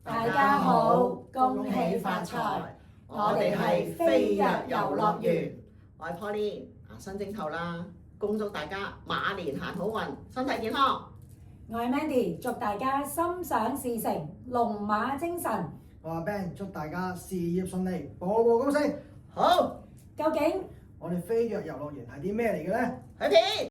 大家好，恭喜發財！我哋係飛躍遊樂園，我係 Pauline，新正頭啦，恭祝大家馬年行好運，身體健康。我係 Mandy，祝大家心想事成，龍馬精神。我係 Ben，祝大家事業順利，步步高升。好，究竟我哋飛躍遊樂園係啲咩嚟嘅咧？睇片。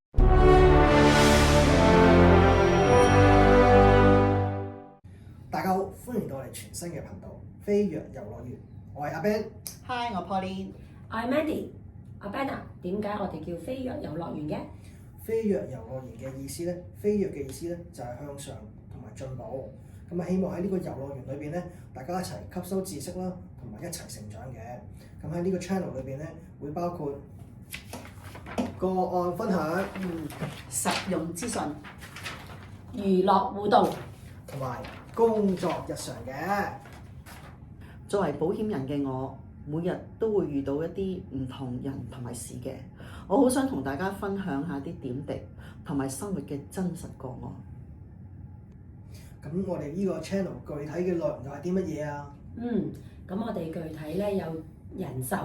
大家好，歡迎到我哋全新嘅頻道飛躍遊樂園。我係阿 Ben， Hi， 我 Pauline。我係 Mandy。阿 Ben 啊，點解我哋叫飛躍遊樂園嘅？飛躍遊樂園嘅意思咧，飛躍嘅意思咧就係向上同埋進步。咁啊，希望喺呢個遊樂園裏邊咧，大家一齊吸收知識啦，同埋一齊成長嘅。咁喺呢個 channel 裏邊咧，會包括個案分享、實用資訊、娛樂互動同埋工作日常嘅。作為保險人嘅我，每日都會遇到一啲唔同人同埋事嘅，我好想同大家分享下啲點滴同埋生活嘅真實個案。咁我哋呢個 channel 具體嘅內容又係啲乜嘢啊？咁我哋具體咧有人壽、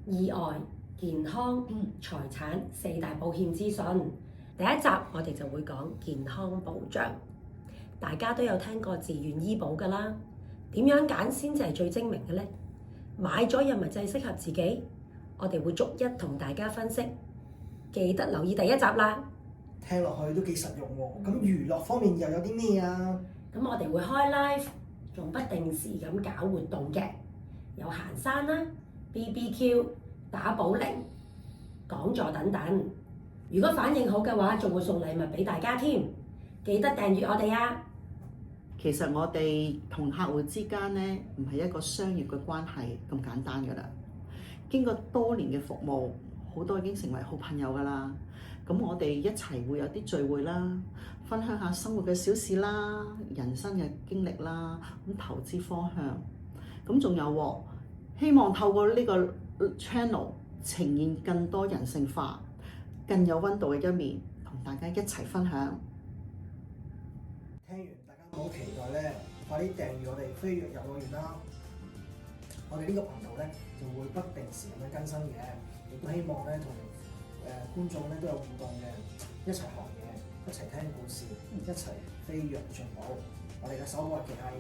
意外、健康、財產4大保險資訊。第一集我哋就會講健康保障，大家都有聽過自願醫保㗎啦。點樣揀先至係最精明嘅咧？買咗又咪就係適合自己？我哋會逐一同大家分析，記得留意第一集啦。聽落去都幾實用喎。咁娛樂方面又有啲咩啊？咁我哋會開 live，仲不定時咁搞活動嘅，有行山啦、BBQ、打保齡、講座等等。如果反應好嘅話，仲會送禮物俾大家添。記得訂閱我哋啊！其實我哋同客戶之間咧，唔係一個商業嘅關係咁簡單㗎啦。經過多年嘅服務，好多已經成為好朋友㗎啦。咁我哋一齊會有啲聚會啦，分享下生活嘅小事啦、人生嘅經歷啦、咁投資方向。咁仲有喎，希望透過呢個 channel 呈現更多人性化、更有溫度嘅一面，同大家一齊分享。聽完大家好期待咧，快啲訂閱我哋飛躍遊樂園啦！我哋呢個頻道咧就會不定時咁樣更新嘅，亦都希望咧同觀眾咧都有互動嘅，一齊學嘢，一齊聽故事，一齊飛躍進步。我哋嘅首播日期係